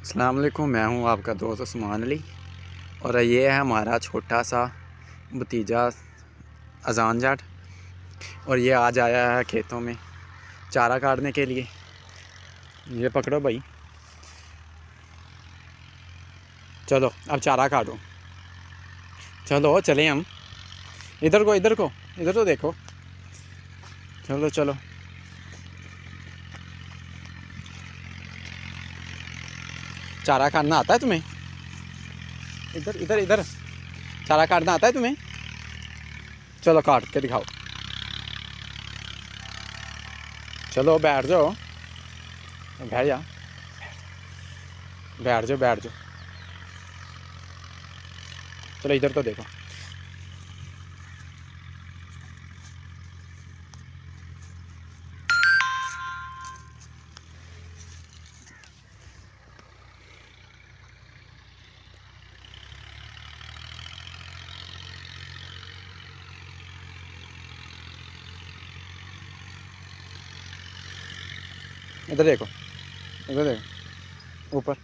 अस्सलाम वालेकुम, मैं हूं आपका दोस्त उस्मान अली और ये है हमारा छोटा सा भतीजा अजान जाट। और ये आज आया है खेतों में चारा काटने के लिए। ये पकड़ो भाई, चलो अब चारा काटो। चलो चलें हम। इधर तो देखो। चलो चलो। चारा काटना आता है तुम्हें? इधर इधर इधर चारा काटना आता है तुम्हें? चलो काट के दिखाओ। चलो बैठ जाओ, बैठ जा, बैठ जाओ बैठ जाओ। चलो इधर तो देखो। इधर देखो, इधर देखो ऊपर।